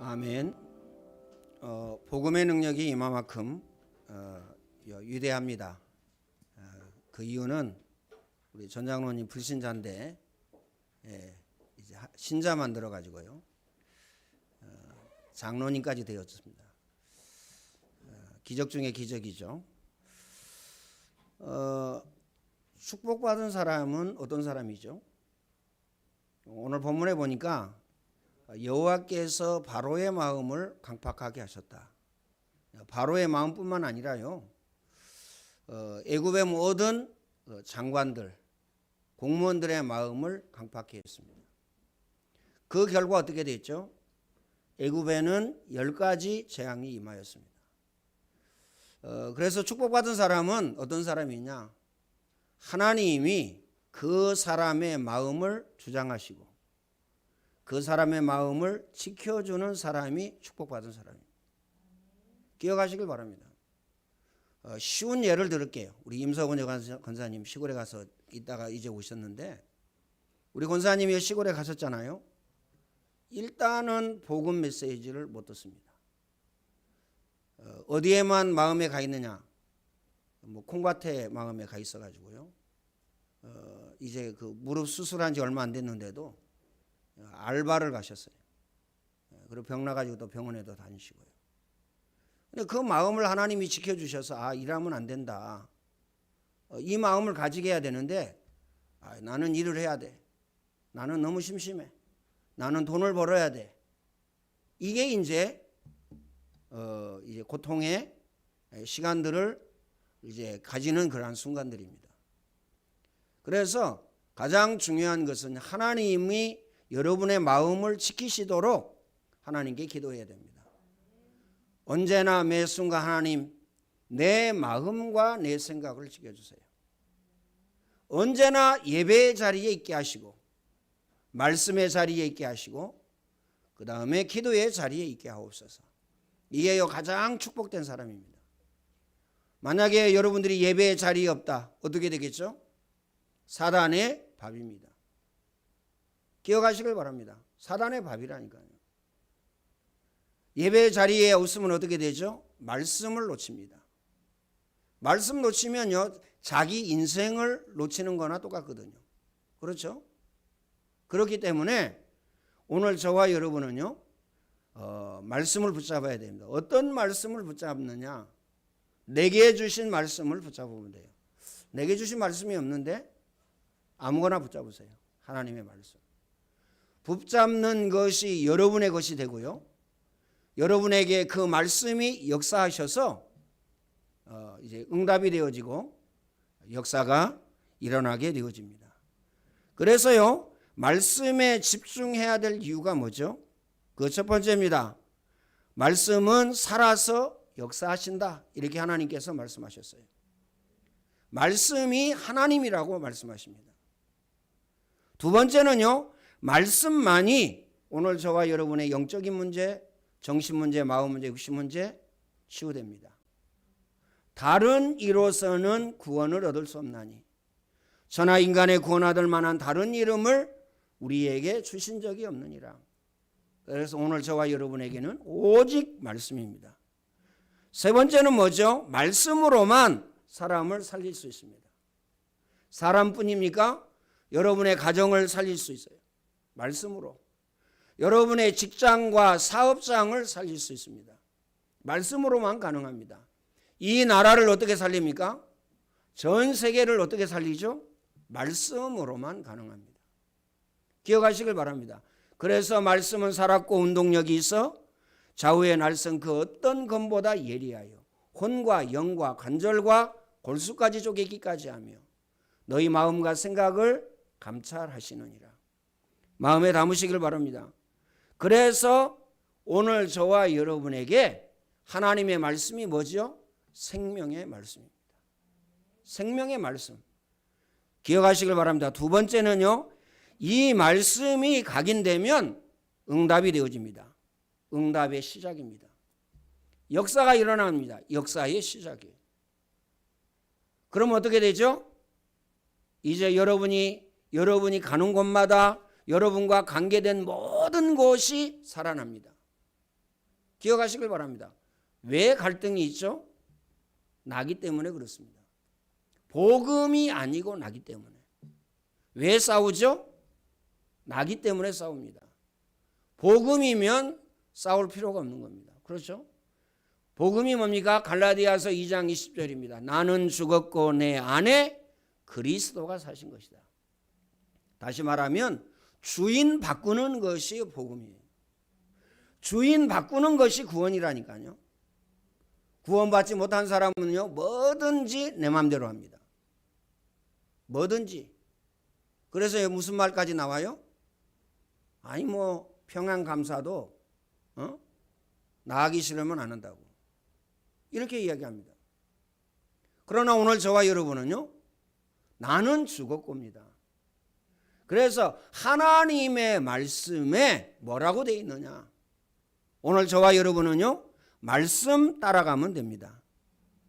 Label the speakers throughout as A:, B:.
A: 아멘. 복음의 능력이 이만큼 위대합니다. 그 이유는 우리 전 장로님 불신자인데 이제 신자 만들어 가지고요 장로님까지 되었습니다. 기적 중에 기적이죠. 축복받은 사람은 어떤 사람이죠? 오늘 본문에 보니까 여호와께서 바로의 마음을 강팍하게 하셨다. 바로의 마음뿐만 아니라요, 애굽의 모든 장관들, 공무원들의 마음을 강팍하게 했습니다. 그 결과 어떻게 됐죠? 애굽에는 10가지 재앙이 임하였습니다. 그래서 축복받은 사람은 어떤 사람이냐? 하나님이 그 사람의 마음을 주장하시고 그 사람의 마음을 지켜주는 사람이 축복받은 사람입니다. 기억하시길 바랍니다. 쉬운 예를 들을게요. 우리 임석원 권사님 시골에 가서 있다가 이제 오셨는데, 우리 권사님이 시골에 가셨잖아요. 일단은 복음 메시지를 못 듣습니다. 어디에만 마음에 가 있느냐? 뭐 콩밭에 마음에 가 있어가지고요. 이제 그 무릎 수술한 지 얼마 안 됐는데도 알바를 가셨어요. 그리고 병 나가지고 또 병원에도 다니시고요. 근데 그 마음을 하나님이 지켜주셔서 일하면 안 된다. 이 마음을 가지게 해야 되는데, 나는 일을 해야 돼. 나는 너무 심심해. 나는 돈을 벌어야 돼. 이게 이제 고통의 시간들을 이제 가지는 그러한 순간들입니다. 그래서 가장 중요한 것은 하나님이 여러분의 마음을 지키시도록 하나님께 기도해야 됩니다. 언제나 매 순간 하나님, 내 마음과 내 생각을 지켜주세요. 언제나 예배의 자리에 있게 하시고, 말씀의 자리에 있게 하시고, 그 다음에 기도의 자리에 있게 하옵소서. 이게 가장 축복된 사람입니다. 만약에 여러분들이 예배의 자리에 없다, 어떻게 되겠죠? 사단의 밥입니다. 기억하시길 바랍니다. 사단의 밥이라니까요. 예배 자리에 없으면 어떻게 되죠? 말씀을 놓칩니다. 말씀 놓치면요, 자기 인생을 놓치는 거나 똑같거든요. 그렇죠? 그렇기 때문에 오늘 저와 여러분은요, 말씀을 붙잡아야 됩니다. 어떤 말씀을 붙잡느냐? 내게 주신 말씀을 붙잡으면 돼요. 내게 주신 말씀이 없는데 아무거나 붙잡으세요. 하나님의 말씀. 붙잡는 것이 여러분의 것이 되고요, 여러분에게 그 말씀이 역사하셔서 이제 응답이 되어지고 역사가 일어나게 되어집니다. 그래서요, 말씀에 집중해야 될 이유가 뭐죠? 그 첫 번째입니다. 말씀은 살아서 역사하신다. 이렇게 하나님께서 말씀하셨어요. 말씀이 하나님이라고 말씀하십니다. 두 번째는요, 말씀만이 오늘 저와 여러분의 영적인 문제, 정신 문제, 마음 문제, 육신 문제 치유됩니다. 다른 이로서는 구원을 얻을 수 없나니 천하 인간의 구원받을 만한 다른 이름을 우리에게 주신 적이 없느니라. 그래서 오늘 저와 여러분에게는 오직 말씀입니다. 세 번째는 뭐죠? 말씀으로만 사람을 살릴 수 있습니다. 사람뿐입니까? 여러분의 가정을 살릴 수 있어요. 말씀으로. 여러분의 직장과 사업장을 살릴 수 있습니다. 말씀으로만 가능합니다. 이 나라를 어떻게 살립니까? 전 세계를 어떻게 살리죠? 말씀으로만 가능합니다. 기억하시길 바랍니다. 그래서 말씀은 살았고 운동력이 있어 좌우의 날선 그 어떤 검보다 예리하여 혼과 영과 관절과 골수까지 쪼개기까지 하며 너희 마음과 생각을 감찰하시느니라. 마음에 담으시길 바랍니다. 그래서 오늘 저와 여러분에게 하나님의 말씀이 뭐죠? 생명의 말씀입니다. 생명의 말씀. 기억하시길 바랍니다. 두 번째는요, 이 말씀이 각인되면 응답이 되어집니다. 응답의 시작입니다. 역사가 일어납니다. 역사의 시작이에요. 그럼 어떻게 되죠? 이제 여러분이 여러분이 가는 곳마다 여러분과 관계된 모든 것이 살아납니다. 기억하시길 바랍니다. 왜 갈등이 있죠? 나기 때문에 그렇습니다. 복음이 아니고 나기 때문에. 왜 싸우죠? 나기 때문에 싸웁니다. 복음이면 싸울 필요가 없는 겁니다. 그렇죠? 복음이 뭡니까? 갈라디아서 2장 20절입니다. 나는 죽었고 내 안에 그리스도가 사신 것이다. 다시 말하면 주인 바꾸는 것이 복음이에요. 주인 바꾸는 것이 구원이라니까요. 구원받지 못한 사람은요, 뭐든지 내 마음대로 합니다. 뭐든지. 그래서 무슨 말까지 나와요? 아니 뭐 평안감사도 나가기 싫으면 안 한다고. 이렇게 이야기합니다. 그러나 오늘 저와 여러분은요, 나는 죽었고입니다. 그래서 하나님의 말씀에 뭐라고 되어 있느냐? 오늘 저와 여러분은요, 말씀 따라가면 됩니다.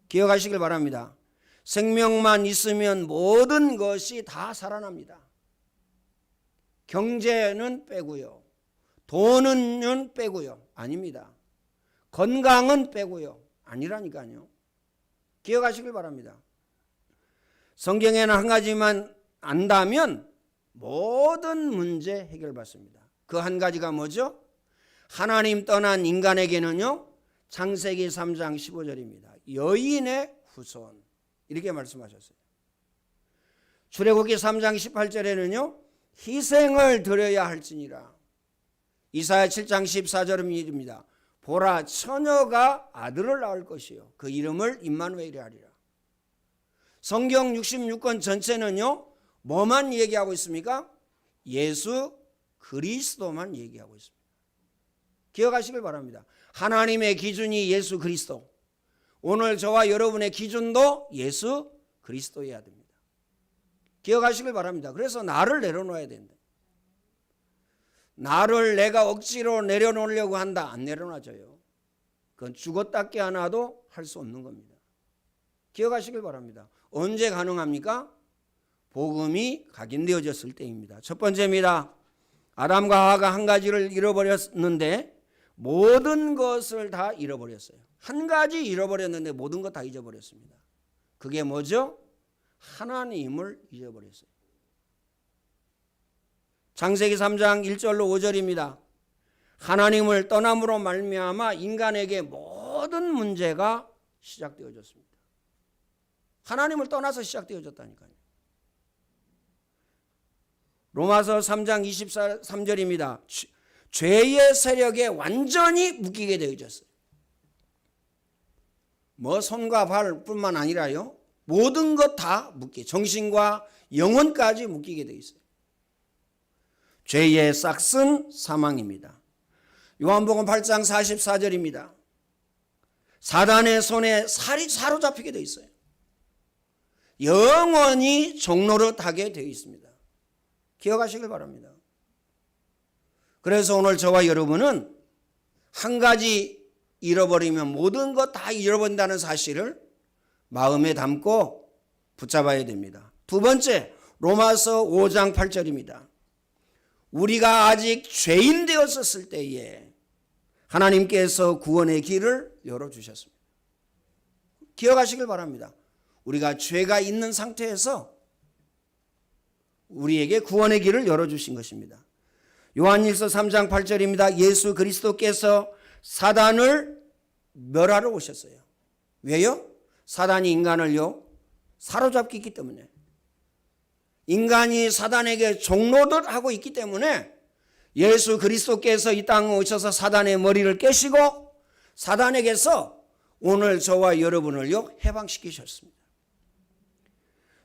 A: 기억하시길 바랍니다. 생명만 있으면 모든 것이 다 살아납니다. 경제는 빼고요. 돈은 빼고요. 아닙니다. 건강은 빼고요. 아니라니까요. 기억하시길 바랍니다. 성경에는 한 가지만 안다면 모든 문제 해결받습니다. 그 한 가지가 뭐죠? 하나님 떠난 인간에게는요, 창세기 3장 15절입니다. 여인의 후손. 이렇게 말씀하셨어요. 출애굽기 3장 18절에는요, 희생을 드려야 할지니라. 이사야 7장 14절입니다. 보라, 처녀가 아들을 낳을 것이요 그 이름을 임마누엘이라 하리라. 성경 66권 전체는요, 뭐만 얘기하고 있습니까? 예수 그리스도만 얘기하고 있습니다. 기억하시길 바랍니다. 하나님의 기준이 예수 그리스도. 오늘 저와 여러분의 기준도 예수 그리스도여야 됩니다. 기억하시길 바랍니다. 그래서 나를 내려놓아야 된다. 나를 내가 억지로 내려놓으려고 한다. 안 내려놔져요. 그건 죽었다 깨어나도 할 수 없는 겁니다. 기억하시길 바랍니다. 언제 가능합니까? 복음이 각인되어졌을 때입니다. 첫 번째입니다. 아담과 하와가 한 가지를 잃어버렸는데 모든 것을 다 잃어버렸어요. 한 가지 잃어버렸는데 모든 것 다 잊어버렸습니다. 그게 뭐죠? 하나님을 잊어버렸어요. 창세기 3장 1절로 5절입니다. 하나님을 떠남으로 말미암아 인간에게 모든 문제가 시작되어졌습니다. 하나님을 떠나서 시작되어졌다니까요. 로마서 3장 23절입니다. 죄의 세력에 완전히 묶이게 되어졌어요. 뭐 손과 발뿐만 아니라요, 모든 것 다 묶이게, 정신과 영혼까지 묶이게 되어 있어요. 죄의 싹은 사망입니다. 요한복음 8장 44절입니다. 사단의 손에 살이 사로잡히게 되어 있어요. 영원히 종노릇하게 되어 있습니다. 기억하시길 바랍니다. 그래서 오늘 저와 여러분은 한 가지 잃어버리면 모든 것 다 잃어버린다는 사실을 마음에 담고 붙잡아야 됩니다. 두 번째, 로마서 5장 8절입니다. 우리가 아직 죄인 되었었을 때에 하나님께서 구원의 길을 열어주셨습니다. 기억하시길 바랍니다. 우리가 죄가 있는 상태에서 우리에게 구원의 길을 열어주신 것입니다. 요한일서 3장 8절입니다. 예수 그리스도께서 사단을 멸하러 오셨어요. 왜요? 사단이 인간을요, 사로잡기 있기 때문에. 인간이 사단에게 종노릇하고 있기 때문에 예수 그리스도께서 이 땅에 오셔서 사단의 머리를 깨시고 사단에게서 오늘 저와 여러분을요, 해방시키셨습니다.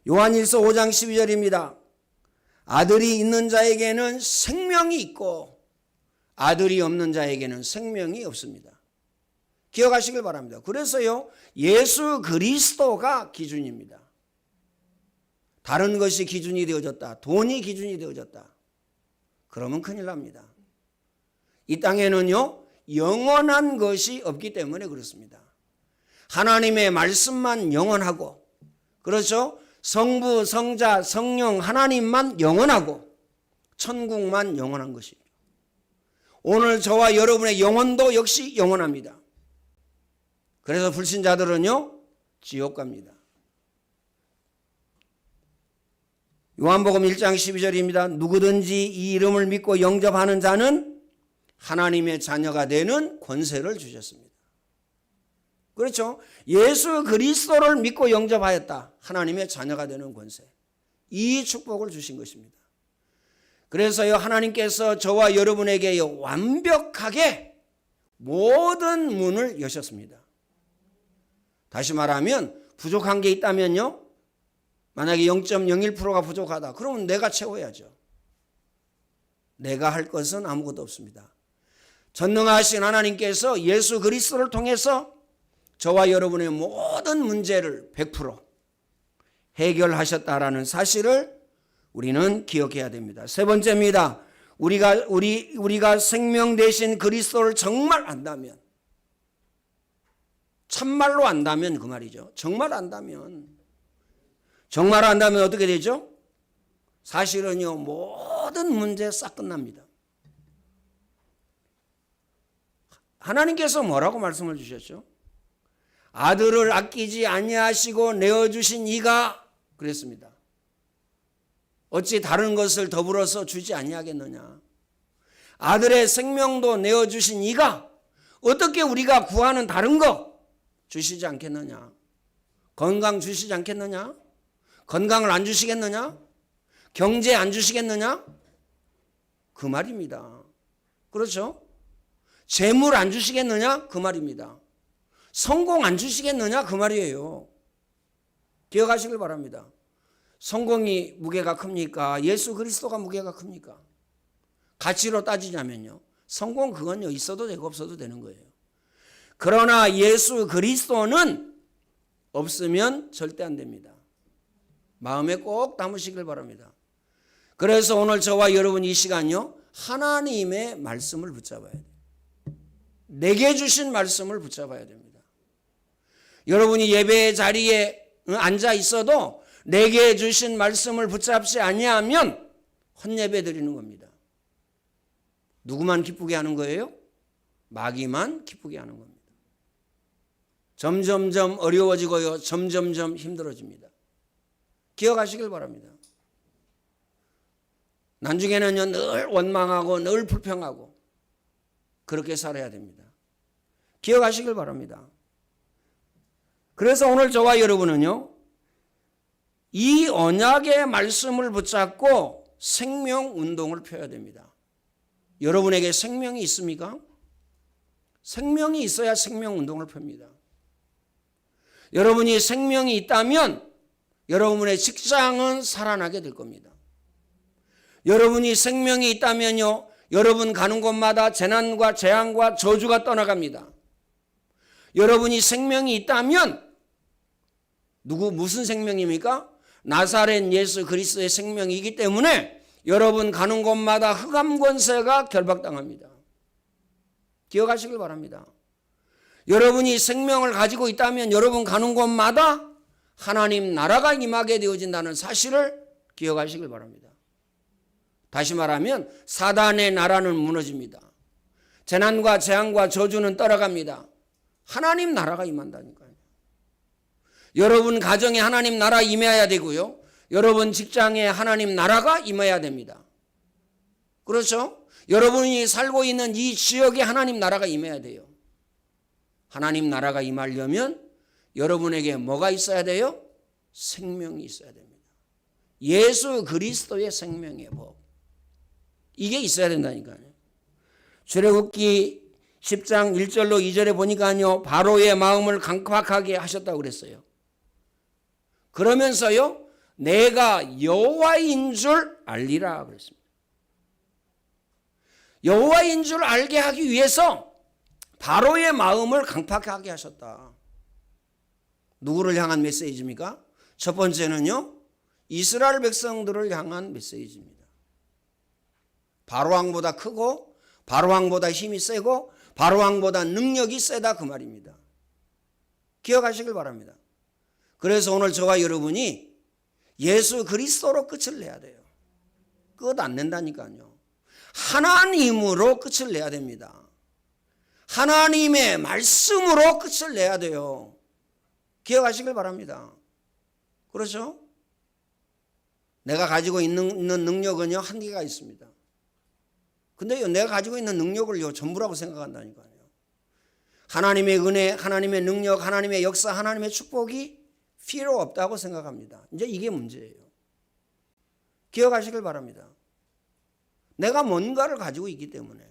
A: 요한일서 5장 12절입니다. 아들이 있는 자에게는 생명이 있고 아들이 없는 자에게는 생명이 없습니다. 기억하시길 바랍니다. 그래서요, 예수 그리스도가 기준입니다. 다른 것이 기준이 되어졌다. 돈이 기준이 되어졌다. 그러면 큰일 납니다. 이 땅에는요, 영원한 것이 없기 때문에 그렇습니다. 하나님의 말씀만 영원하고, 그렇죠? 성부, 성자, 성령 하나님만 영원하고 천국만 영원한 것이죠. 오늘 저와 여러분의 영혼도 역시 영원합니다. 그래서 불신자들은요, 지옥 갑니다. 요한복음 1장 12절입니다. 누구든지 이 이름을 믿고 영접하는 자는 하나님의 자녀가 되는 권세를 주셨습니다. 그렇죠? 예수 그리스도를 믿고 영접하였다. 하나님의 자녀가 되는 권세. 이 축복을 주신 것입니다. 그래서요, 하나님께서 저와 여러분에게 완벽하게 모든 문을 여셨습니다. 다시 말하면 부족한 게 있다면요, 만약에 0.01%가 부족하다. 그러면 내가 채워야죠. 내가 할 것은 아무것도 없습니다. 전능하신 하나님께서 예수 그리스도를 통해서 저와 여러분의 모든 문제를 100% 해결하셨다라는 사실을 우리는 기억해야 됩니다. 세 번째입니다. 우리가 생명 대신 그리스도를 정말 안다면, 참말로 안다면 그 말이죠. 정말 안다면 어떻게 되죠? 사실은요, 모든 문제 싹 끝납니다. 하나님께서 뭐라고 말씀을 주셨죠? 아들을 아끼지 아니하시고 내어주신 이가 그랬습니다. 어찌 다른 것을 더불어서 주지 아니하겠느냐. 아들의 생명도 내어주신 이가 어떻게 우리가 구하는 다른 거 주시지 않겠느냐. 건강 주시지 않겠느냐. 건강을 안 주시겠느냐? 경제 안 주시겠느냐? 그 말입니다. 그렇죠? 재물 안 주시겠느냐? 그 말입니다. 성공 안 주시겠느냐? 그 말이에요. 기억하시길 바랍니다. 성공이 무게가 큽니까? 예수 그리스도가 무게가 큽니까? 가치로 따지자면요, 성공 그건요, 있어도 되고 없어도 되는 거예요. 그러나 예수 그리스도는 없으면 절대 안 됩니다. 마음에 꼭 담으시길 바랍니다. 그래서 오늘 저와 여러분 이 시간요, 하나님의 말씀을 붙잡아야 돼요. 내게 주신 말씀을 붙잡아야 됩니다. 여러분이 예배의 자리에 앉아 있어도 내게 주신 말씀을 붙잡지 아니하면 헛예배 드리는 겁니다. 누구만 기쁘게 하는 거예요? 마귀만 기쁘게 하는 겁니다. 점점점 어려워지고요, 점점점 힘들어집니다. 기억하시길 바랍니다. 나중에는요, 늘 원망하고 늘 불평하고 그렇게 살아야 됩니다. 기억하시길 바랍니다. 그래서 오늘 저와 여러분은요, 이 언약의 말씀을 붙잡고 생명 운동을 펴야 됩니다. 여러분에게 생명이 있습니까? 생명이 있어야 생명 운동을 펴니다. 여러분이 생명이 있다면 여러분의 직장은 살아나게 될 겁니다. 여러분이 생명이 있다면요, 여러분 가는 곳마다 재난과 재앙과 저주가 떠나갑니다. 여러분이 생명이 있다면 무슨 생명입니까? 나사렛 예수 그리스도의 생명이기 때문에 여러분 가는 곳마다 흑암 권세가 결박당합니다. 기억하시길 바랍니다. 여러분이 생명을 가지고 있다면 여러분 가는 곳마다 하나님 나라가 임하게 되어진다는 사실을 기억하시길 바랍니다. 다시 말하면 사단의 나라는 무너집니다. 재난과 재앙과 저주는 떠나갑니다. 하나님 나라가 임한다니까요. 여러분 가정에 하나님 나라 임해야 되고요, 여러분 직장에 하나님 나라가 임해야 됩니다. 그렇죠? 여러분이 살고 있는 이 지역에 하나님 나라가 임해야 돼요. 하나님 나라가 임하려면 여러분에게 뭐가 있어야 돼요? 생명이 있어야 됩니다. 예수 그리스도의 생명의 법, 이게 있어야 된다니까요. 출애굽기 10장 1절로 2절에 보니까요, 바로의 마음을 강팍하게 하셨다고 그랬어요. 그러면서요, 내가 여호와인 줄 알리라 그랬습니다. 여호와인 줄 알게 하기 위해서 바로의 마음을 강팍하게 하셨다. 누구를 향한 메시지입니까? 첫 번째는요, 이스라엘 백성들을 향한 메시지입니다. 바로왕보다 크고 바로왕보다 힘이 세고 바로왕보다 능력이 세다, 그 말입니다. 기억하시길 바랍니다. 그래서 오늘 저와 여러분이 예수 그리스도로 끝을 내야 돼요. 끝 안 낸다니까요. 하나님으로 끝을 내야 됩니다. 하나님의 말씀으로 끝을 내야 돼요. 기억하시길 바랍니다. 그렇죠? 내가 가지고 있는 능력은요, 한계가 있습니다. 근데요, 내가 가지고 있는 능력을요, 전부라고 생각한다니까요. 하나님의 은혜, 하나님의 능력, 하나님의 역사, 하나님의 축복이 필요 없다고 생각합니다. 이제 이게 문제예요. 기억하시길 바랍니다. 내가 뭔가를 가지고 있기 때문에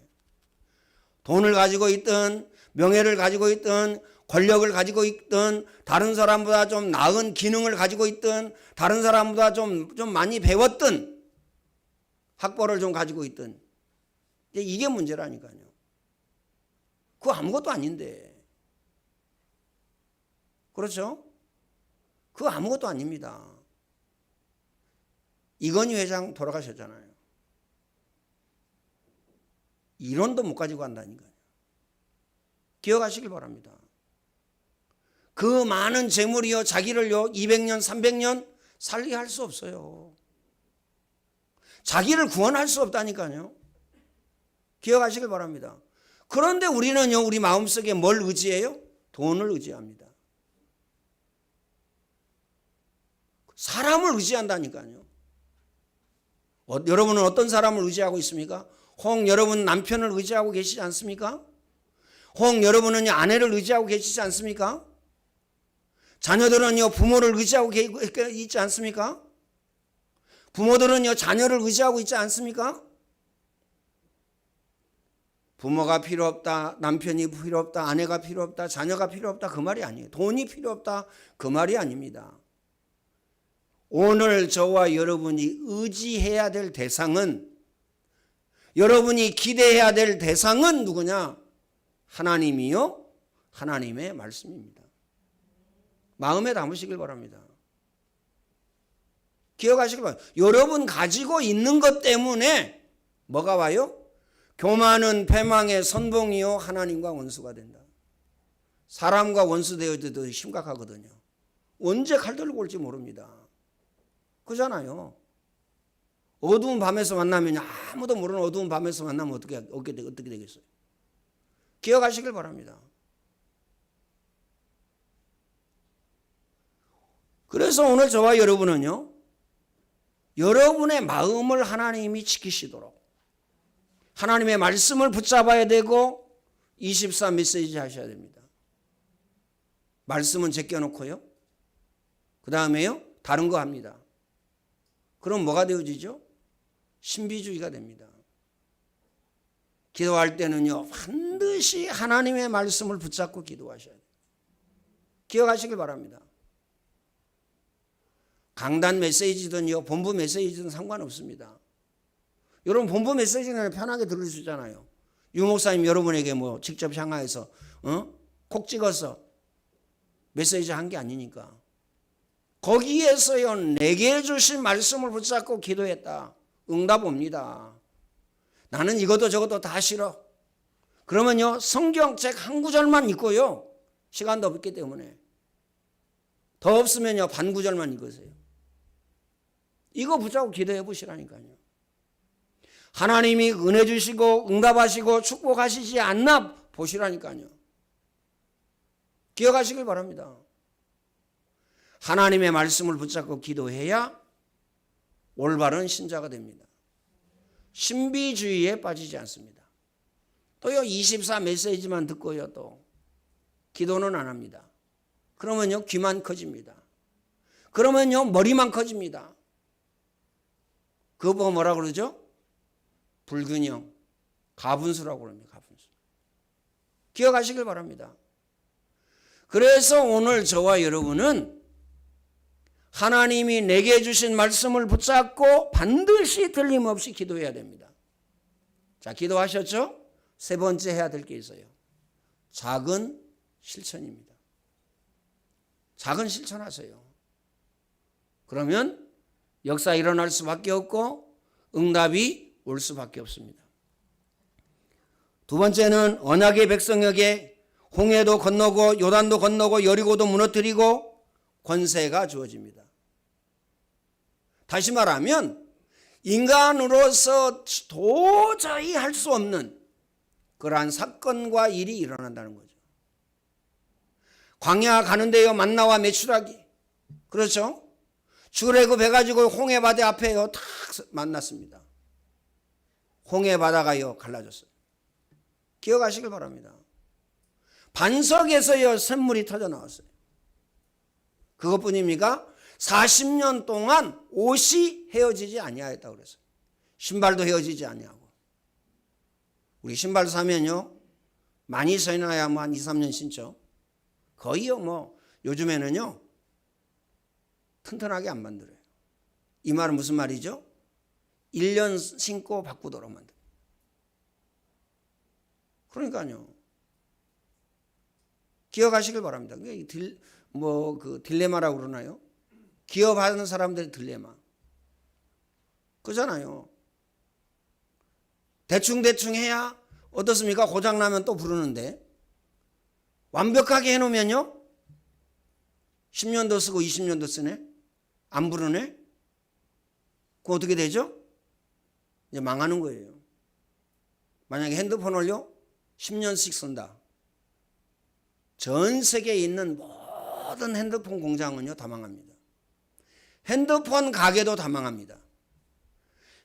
A: 돈을 가지고 있든 명예를 가지고 있든 권력을 가지고 있든 다른 사람보다 좀 나은 기능을 가지고 있든 다른 사람보다 좀 많이 배웠든 학벌을 좀 가지고 있든 이게 문제라니까요. 그거 아무것도 아닌데. 그렇죠? 그거 아무것도 아닙니다. 이건희 회장 돌아가셨잖아요. 1원도 못 가지고 간다니까요. 기억하시길 바랍니다. 그 많은 재물이요, 자기를요, 200년, 300년 살게 할 수 없어요. 자기를 구원할 수 없다니까요. 기억하시길 바랍니다. 그런데 우리는요, 우리 마음속에 뭘 의지해요? 돈을 의지합니다. 사람을 의지한다니까요. 여러분은 어떤 사람을 의지하고 있습니까? 혹 여러분 남편을 의지하고 계시지 않습니까? 혹 여러분은 아내를 의지하고 계시지 않습니까? 자녀들은요, 부모를 의지하고 있지 않습니까? 부모들은요, 자녀를 의지하고 있지 않습니까? 부모가 필요 없다, 남편이 필요 없다, 아내가 필요 없다, 자녀가 필요 없다, 그 말이 아니에요. 돈이 필요 없다, 그 말이 아닙니다. 오늘 저와 여러분이 의지해야 될 대상은, 여러분이 기대해야 될 대상은 누구냐? 하나님이요, 하나님의 말씀입니다. 마음에 담으시길 바랍니다. 기억하시길 바랍니다. 여러분 가지고 있는 것 때문에 뭐가 와요? 교만은 패망의 선봉이요, 하나님과 원수가 된다. 사람과 원수 되어도 심각하거든요. 언제 칼 들고 올지 모릅니다. 그잖아요. 어두운 밤에서 만나면, 아무도 모르는 어두운 밤에서 만나면 어떻게 되겠어요? 기억하시길 바랍니다. 그래서 오늘 저와 여러분은요, 여러분의 마음을 하나님이 지키시도록 하나님의 말씀을 붙잡아야 되고 24 메시지 하셔야 됩니다. 말씀은 제껴놓고요, 그 다음에요, 다른 거 합니다. 그럼 뭐가 되어지죠? 신비주의가 됩니다. 기도할 때는요, 반드시 하나님의 말씀을 붙잡고 기도하셔야 돼요. 기억하시길 바랍니다. 강단 메시지든요, 본부 메시지든 상관없습니다. 여러분 본부 메시지는 편하게 들을 수 있잖아요. 유 목사님 여러분에게 뭐 직접 향하여서 콕 찍어서 메시지 한 게 아니니까. 거기에서요, 내게 주신 말씀을 붙잡고 기도했다. 응답 옵니다. 나는 이것도 저것도 다 싫어. 그러면요, 성경책 한 구절만 읽고요, 시간도 없기 때문에 더 없으면요, 반 구절만 읽으세요. 이거 붙잡고 기도해 보시라니까요. 하나님이 은혜 주시고 응답하시고 축복하시지 않나 보시라니까요. 기억하시길 바랍니다. 하나님의 말씀을 붙잡고 기도해야 올바른 신자가 됩니다. 신비주의에 빠지지 않습니다. 또요, 24 메시지만 듣고요, 또 기도는 안 합니다. 그러면요, 귀만 커집니다. 그러면요, 머리만 커집니다. 그거 보고 뭐라 그러죠? 불균형, 가분수라고 그럽니다. 가분수. 기억하시길 바랍니다. 그래서 오늘 저와 여러분은 하나님이 내게 주신 말씀을 붙잡고 반드시 틀림없이 기도해야 됩니다. 자, 기도하셨죠? 세 번째 해야 될 게 있어요. 작은 실천입니다. 작은 실천하세요. 그러면 역사 일어날 수밖에 없고 응답이 올 수밖에 없습니다. 두 번째는 언약의 백성에게 홍해도 건너고 요단도 건너고 여리고도 무너뜨리고 권세가 주어집니다. 다시 말하면 인간으로서 도저히 할 수 없는 그러한 사건과 일이 일어난다는 거죠. 광야 가는데요, 만나와 메추라기. 그렇죠? 출애굽해가지고 홍해바다 앞에요, 탁 만났습니다. 홍해바다가요, 갈라졌어요. 기억하시길 바랍니다. 반석에서요, 샘물이 터져 나왔어요. 그것뿐입니까? 40년 동안 옷이 헤어지지 아니하였다고 그랬어요. 신발도 헤어지지 아니하고. 우리 신발 사면요, 많이 신어야 뭐 한 2, 3년 신죠. 거의요, 뭐 요즘에는요 튼튼하게 안 만들어요. 이 말은 무슨 말이죠? 1년 신고 바꾸도록 만들어요. 그러니까요, 기억하시길 바랍니다. 그 딜레마라고 그러나요? 기업하는 사람들의 딜레마. 그잖아요. 대충 해야 어떻습니까? 고장나면 또 부르는데, 완벽하게 해놓으면요, 10년도 쓰고 20년도 쓰네? 안 부르네? 그럼 어떻게 되죠? 이제 망하는 거예요. 만약에 핸드폰을요, 10년씩 쓴다. 전 세계에 있는 모든 핸드폰 공장은요, 다 망합니다. 핸드폰 가게도 다 망합니다.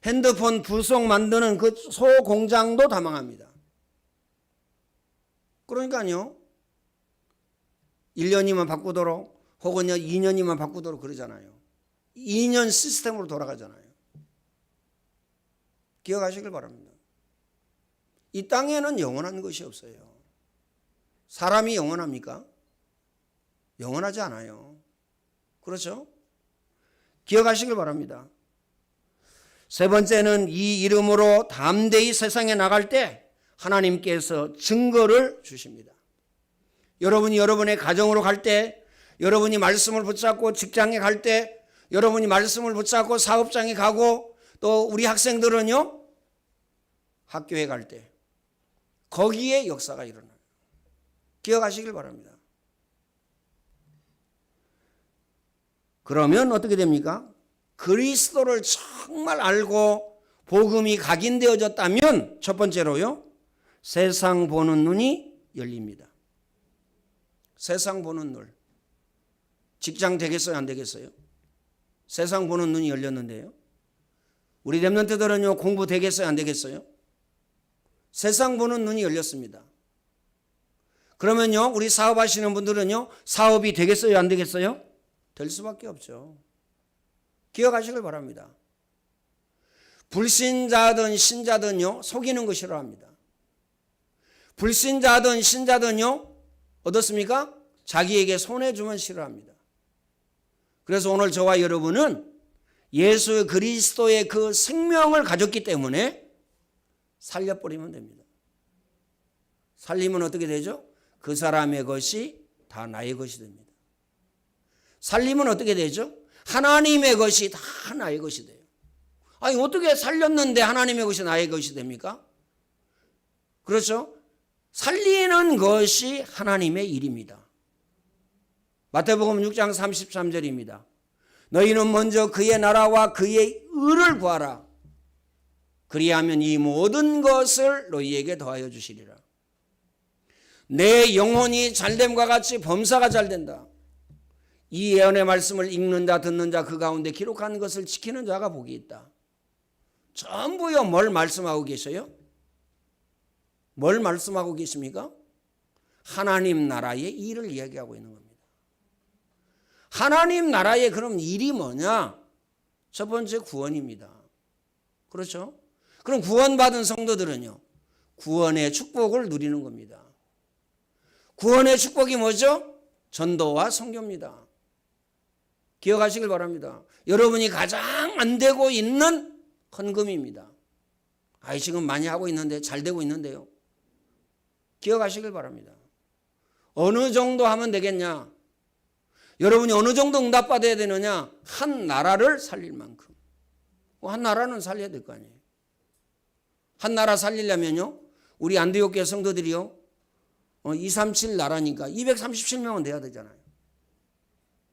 A: 핸드폰 부속 만드는 그 소공장도 다 망합니다. 그러니까요, 1년이면 바꾸도록, 혹은 2년이면 바꾸도록 그러잖아요. 2년 시스템으로 돌아가잖아요. 기억하시길 바랍니다. 이 땅에는 영원한 것이 없어요. 사람이 영원합니까? 영원하지 않아요. 그렇죠? 기억하시길 바랍니다. 세 번째는 이 이름으로 담대히 세상에 나갈 때 하나님께서 증거를 주십니다. 여러분이 여러분의 가정으로 갈 때, 여러분이 말씀을 붙잡고 직장에 갈 때, 여러분이 말씀을 붙잡고 사업장에 가고, 또 우리 학생들은요, 학교에 갈 때 거기에 역사가 일어나요. 기억하시길 바랍니다. 그러면 어떻게 됩니까? 그리스도를 정말 알고 복음이 각인되어졌다면 첫 번째로요, 세상 보는 눈이 열립니다. 세상 보는 눈. 직장 되겠어요, 안 되겠어요? 세상 보는 눈이 열렸는데요. 우리 렘넌트들은요, 공부 되겠어요, 안 되겠어요? 세상 보는 눈이 열렸습니다. 그러면요, 우리 사업하시는 분들은요, 사업이 되겠어요, 안 되겠어요? 될 수밖에 없죠. 기억하시길 바랍니다. 불신자든 신자든요, 속이는 거 싫어합니다. 불신자든 신자든요, 어떻습니까? 자기에게 손해주면 싫어합니다. 그래서 오늘 저와 여러분은 예수 그리스도의 그 생명을 가졌기 때문에 살려버리면 됩니다. 살리면 어떻게 되죠? 그 사람의 것이 다 나의 것이 됩니다. 살리면 어떻게 되죠? 하나님의 것이 다 나의 것이 돼요. 아니, 어떻게 살렸는데 하나님의 것이 나의 것이 됩니까? 그렇죠? 살리는 것이 하나님의 일입니다. 마태복음 6장 33절입니다. 너희는 먼저 그의 나라와 그의 의를 구하라. 그리하면 이 모든 것을 너희에게 더하여 주시리라. 내 영혼이 잘됨과 같이 범사가 잘된다. 이 예언의 말씀을 읽는 자 듣는 자 그 가운데 기록한 것을 지키는 자가 복이 있다. 전부요, 뭘 말씀하고 계셔요? 뭘 말씀하고 계십니까? 하나님 나라의 일을 이야기하고 있는 겁니다. 하나님 나라의 그럼 일이 뭐냐? 첫 번째 구원입니다. 그렇죠? 그럼 구원받은 성도들은요, 구원의 축복을 누리는 겁니다. 구원의 축복이 뭐죠? 전도와 선교입니다. 기억하시길 바랍니다. 여러분이 가장 안 되고 있는 헌금입니다. 지금 많이 하고 있는데, 잘 되고 있는데요. 기억하시길 바랍니다. 어느 정도 하면 되겠냐? 여러분이 어느 정도 응답받아야 되느냐? 한 나라를 살릴 만큼. 한 나라는 살려야 될 거 아니에요. 한 나라 살리려면요, 우리 안디옥교회 성도들이요, 237 나라니까 237명은 돼야 되잖아요.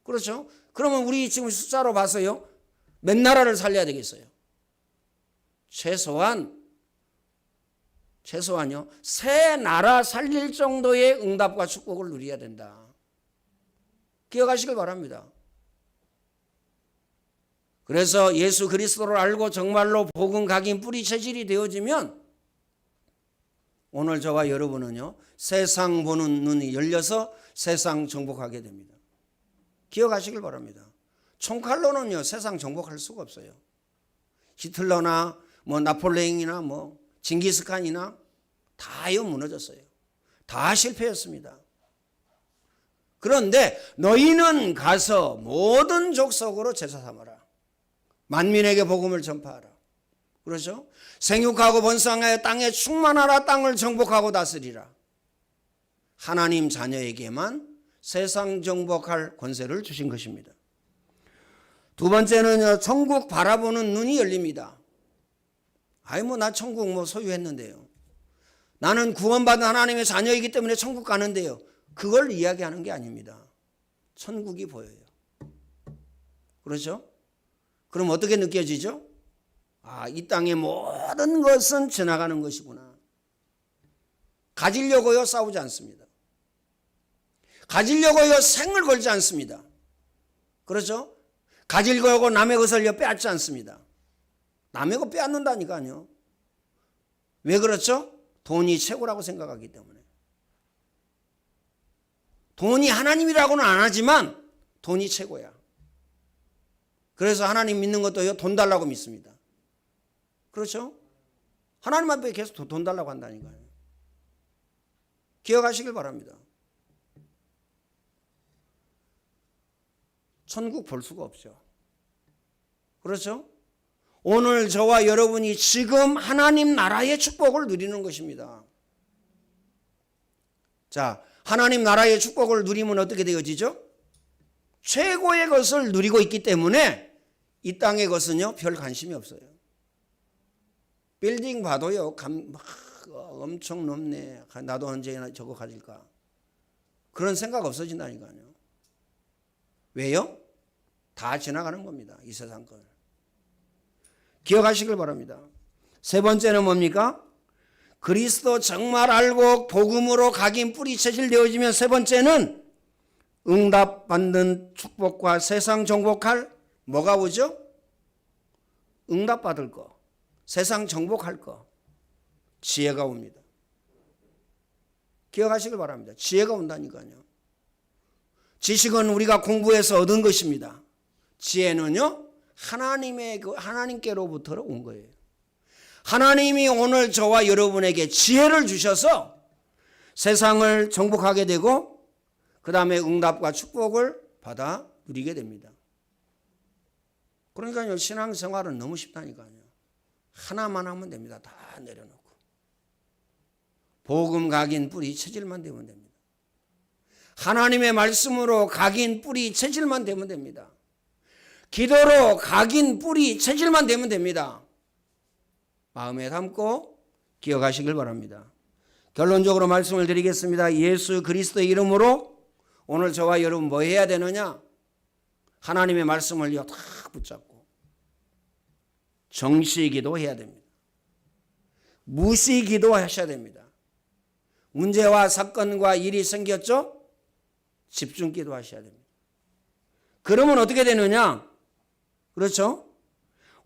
A: 그렇죠? 그러면 우리 지금 숫자로 봐서요, 몇 나라를 살려야 되겠어요? 최소한요, 새 나라 살릴 정도의 응답과 축복을 누려야 된다. 기억하시길 바랍니다. 그래서 예수 그리스도를 알고 정말로 복음 각인 뿌리 체질이 되어지면 오늘 저와 여러분은요, 세상 보는 눈이 열려서 세상 정복하게 됩니다. 기억하시길 바랍니다. 총칼로는요, 세상 정복할 수가 없어요. 히틀러나 뭐 나폴레옹이나 뭐 징기스칸이나 다요 무너졌어요. 다 실패했습니다. 그런데 너희는 가서 모든 족속으로 제사 삼아라. 만민에게 복음을 전파하라. 그렇죠? 생육하고 번성하여 땅에 충만하라. 땅을 정복하고 다스리라. 하나님 자녀에게만 세상 정복할 권세를 주신 것입니다. 두 번째는 천국 바라보는 눈이 열립니다. 아이 뭐 나 천국 뭐 소유했는데요. 나는 구원받은 하나님의 자녀이기 때문에 천국 가는데요. 그걸 이야기하는 게 아닙니다. 천국이 보여요. 그렇죠? 그럼 어떻게 느껴지죠? 아, 이 땅의 모든 것은 지나가는 것이구나. 가지려고요 싸우지 않습니다. 가지려고요 생을 걸지 않습니다. 그렇죠? 가지려고 남의 것을 빼앗지 않습니다. 남의 것 빼앗는다니까요. 왜 그렇죠? 돈이 최고라고 생각하기 때문에. 돈이 하나님이라고는 안 하지만 돈이 최고야. 그래서 하나님 믿는 것도요, 돈 달라고 믿습니다. 그렇죠? 하나님 앞에 계속 돈 달라고 한다니까요. 기억하시길 바랍니다. 천국 볼 수가 없죠. 그렇죠? 오늘 저와 여러분이 지금 하나님 나라의 축복을 누리는 것입니다. 자, 하나님 나라의 축복을 누리면 어떻게 되어지죠? 최고의 것을 누리고 있기 때문에 이 땅의 것은요, 별 관심이 없어요. 빌딩 봐도요, 엄청 높네. 나도 언제나 저거 가질까. 그런 생각 없어진다니까요. 왜요? 다 지나가는 겁니다. 이 세상 걸. 기억하시길 바랍니다. 세 번째는 뭡니까? 그리스도 정말 알고 복음으로 각인 뿌리 체질되어지면 세 번째는 응답받는 축복과 세상 정복할 뭐가 오죠? 응답받을 거, 세상 정복할 거, 지혜가 옵니다. 기억하시길 바랍니다. 지혜가 온다니까요. 지식은 우리가 공부해서 얻은 것입니다. 지혜는요, 하나님께로부터 온 거예요. 하나님이 오늘 저와 여러분에게 지혜를 주셔서 세상을 정복하게 되고 그 다음에 응답과 축복을 받아 누리게 됩니다. 그러니까요, 신앙생활은 너무 쉽다니까요. 하나만 하면 됩니다. 다 내려놓고. 복음 각인 뿌리 체질만 되면 됩니다. 하나님의 말씀으로 각인 뿌리 체질만 되면 됩니다. 기도로 각인 뿌리 체질만 되면 됩니다. 마음에 담고 기억하시길 바랍니다. 결론적으로 말씀을 드리겠습니다. 예수 그리스도의 이름으로 오늘 저와 여러분 뭐 해야 되느냐? 하나님의 말씀을요 다 붙잡고 정시 기도해야 됩니다. 무시 기도하셔야 됩니다. 문제와 사건과 일이 생겼죠? 집중 기도하셔야 됩니다. 그러면 어떻게 되느냐? 그렇죠?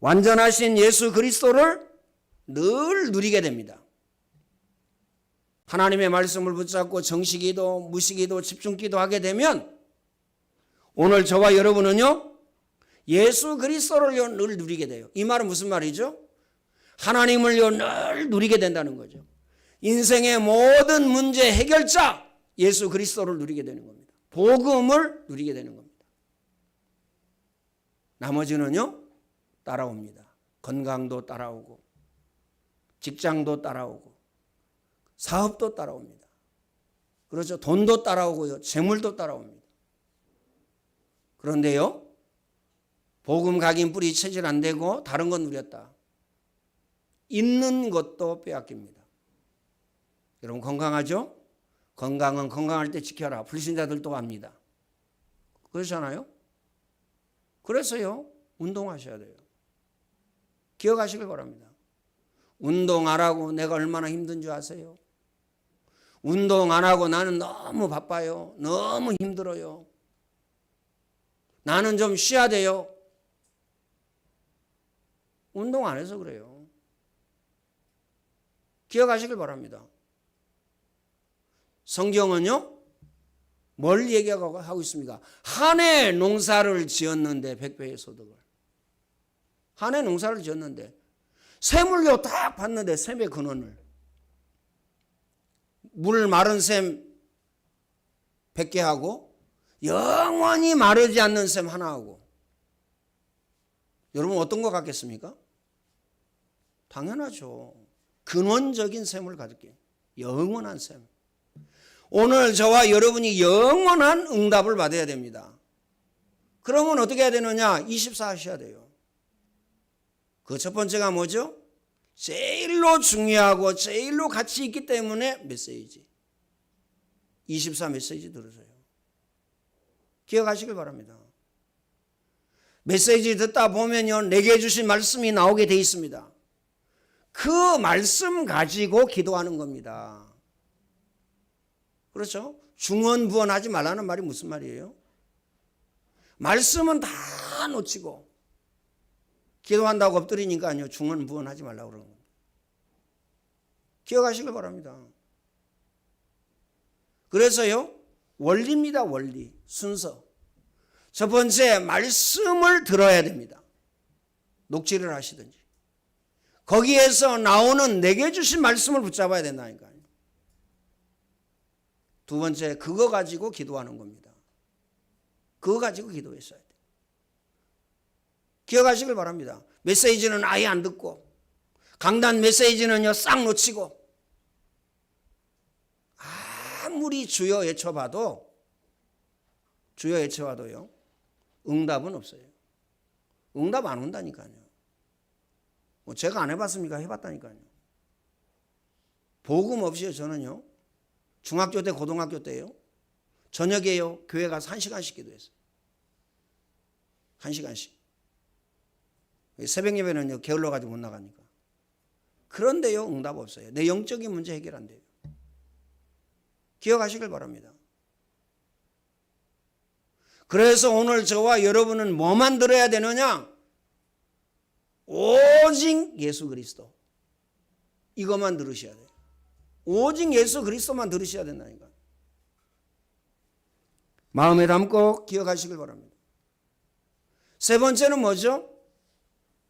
A: 완전하신 예수 그리스도를 늘 누리게 됩니다. 하나님의 말씀을 붙잡고 정시기도, 무시기도, 집중기도 하게 되면 오늘 저와 여러분은요, 예수 그리스도를요 늘 누리게 돼요. 이 말은 무슨 말이죠? 하나님을요 늘 누리게 된다는 거죠. 인생의 모든 문제 해결자 예수 그리스도를 누리게 되는 겁니다. 복음을 누리게 되는 겁니다. 나머지는요 따라옵니다. 건강도 따라오고 직장도 따라오고 사업도 따라옵니다. 그렇죠? 돈도 따라오고요. 재물도 따라옵니다. 그런데요, 복음 각인 뿌리 체질 안 되고 다른 건 누렸다. 있는 것도 빼앗깁니다. 여러분 건강하죠? 건강은 건강할 때 지켜라. 불신자들도 합니다. 그렇잖아요? 그래서요, 운동하셔야 돼요. 기억하시길 바랍니다. 운동 안 하고 내가 얼마나 힘든 줄 아세요? 운동 안 하고 나는 너무 바빠요. 너무 힘들어요. 나는 좀 쉬어야 돼요. 운동 안 해서 그래요. 기억하시길 바랍니다. 성경은요, 뭘 얘기하고 있습니까? 한 해 농사를 지었는데 100배의 소득을. 한 해 농사를 지었는데 샘을요 딱 봤는데 샘의 근원을, 물 마른 샘 100개 하고 영원히 마르지 않는 샘 하나 하고. 여러분 어떤 거 같겠습니까? 당연하죠. 근원적인 샘을 가졌기에 영원한 샘. 오늘 저와 여러분이 영원한 응답을 받아야 됩니다. 그러면 어떻게 해야 되느냐? 24 하셔야 돼요. 그 첫 번째가 뭐죠? 제일로 중요하고 제일로 가치 있기 때문에 메시지. 24 메시지 들으세요. 기억하시길 바랍니다. 메시지 듣다 보면요, 내게 주신 말씀이 나오게 돼 있습니다. 그 말씀 가지고 기도하는 겁니다. 그렇죠? 중언부언하지 말라는 말이 무슨 말이에요? 말씀은 다 놓치고 기도한다고 엎드리니까요, 중언부언하지 말라고 그러는 겁니다. 기억하시길 바랍니다. 그래서요, 원리입니다. 원리, 순서. 첫 번째, 말씀을 들어야 됩니다. 녹취를 하시든지. 거기에서 나오는 내게 주신 말씀을 붙잡아야 된다니까요. 두 번째, 그거 가지고 기도하는 겁니다. 그거 가지고 기도했어야 돼요. 기억하시길 바랍니다. 메시지는 아예 안 듣고, 강단 메시지는요 싹 놓치고, 아무리 주여 외쳐봐도요 응답은 없어요. 응답 안 온다니까요. 뭐 제가 안 해봤습니까? 해봤다니까요. 복음 없이요 저는요, 중학교 때 고등학교 때요, 저녁에요 교회 가서 1시간씩 기도했어요. 1시간씩. 새벽 예배는요 게을러 가지고 못 나가니까. 그런데요 응답 없어요. 내 영적인 문제 해결 안 돼요. 기억하시길 바랍니다. 그래서 오늘 저와 여러분은 뭐만 들어야 되느냐? 오직 예수 그리스도. 이것만 들으셔야 돼요. 오직 예수 그리스도만 들으셔야 된다니까. 마음에 담고 기억하시길 바랍니다. 세 번째는 뭐죠?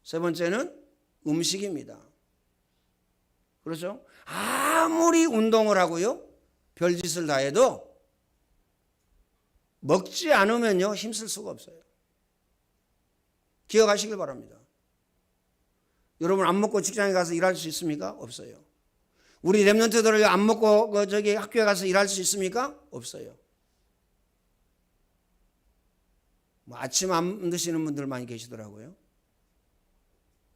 A: 세 번째는 음식입니다. 그렇죠? 아무리 운동을 하고요, 별짓을 다 해도 먹지 않으면요 힘쓸 수가 없어요. 기억하시길 바랍니다. 여러분 안 먹고 직장에 가서 일할 수 있습니까? 없어요. 우리 렘넌트들을 안 먹고 저기 학교에 가서 일할 수 있습니까? 없어요. 뭐 아침 안 드시는 분들 많이 계시더라고요.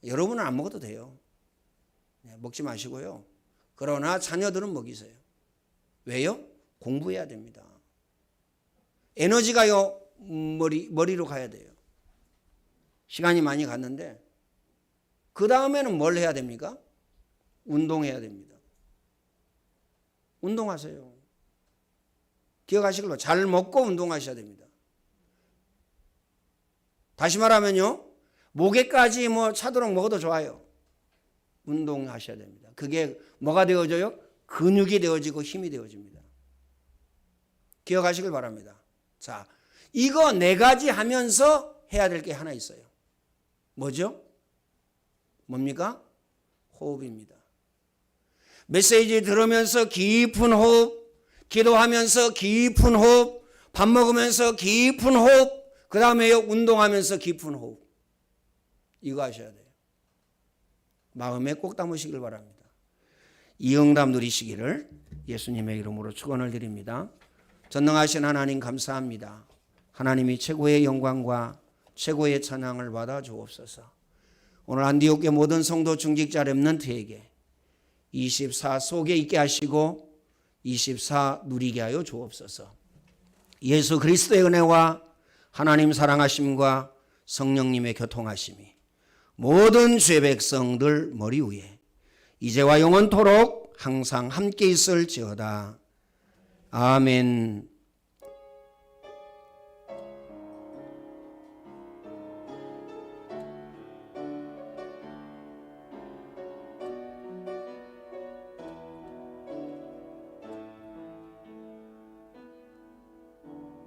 A: 여러분은 안 먹어도 돼요. 먹지 마시고요. 그러나 자녀들은 먹이세요. 왜요? 공부해야 됩니다. 에너지가요 머리로 가야 돼요. 시간이 많이 갔는데 그 다음에는 뭘 해야 됩니까? 운동해야 됩니다. 운동하세요. 기억하시길 바랍니다. 잘 먹고 운동하셔야 됩니다. 다시 말하면요, 목에까지 뭐 차도록 먹어도 좋아요. 운동하셔야 됩니다. 그게 뭐가 되어져요? 근육이 되어지고 힘이 되어집니다. 기억하시길 바랍니다. 자, 이거 네 가지 하면서 해야 될 게 하나 있어요. 뭐죠? 뭡니까? 호흡입니다. 메시지 들으면서 깊은 호흡, 기도하면서 깊은 호흡, 밥 먹으면서 깊은 호흡, 그 다음에 운동하면서 깊은 호흡. 이거 하셔야 돼요. 마음에 꼭 담으시길 바랍니다. 이 응답 누리시기를 예수님의 이름으로 축원을 드립니다. 전능하신 하나님 감사합니다. 하나님이 최고의 영광과 최고의 찬양을 받아 주옵소서. 오늘 안디옥의 모든 성도 중직자 렘넌트에게 24 속에 있게 하시고 24 누리게 하여 주옵소서. 예수 그리스도의 은혜와 하나님 사랑하심과 성령님의 교통하심이 모든 죄 백성들 머리 위에 이제와 영원토록 항상 함께 있을지어다. 아멘.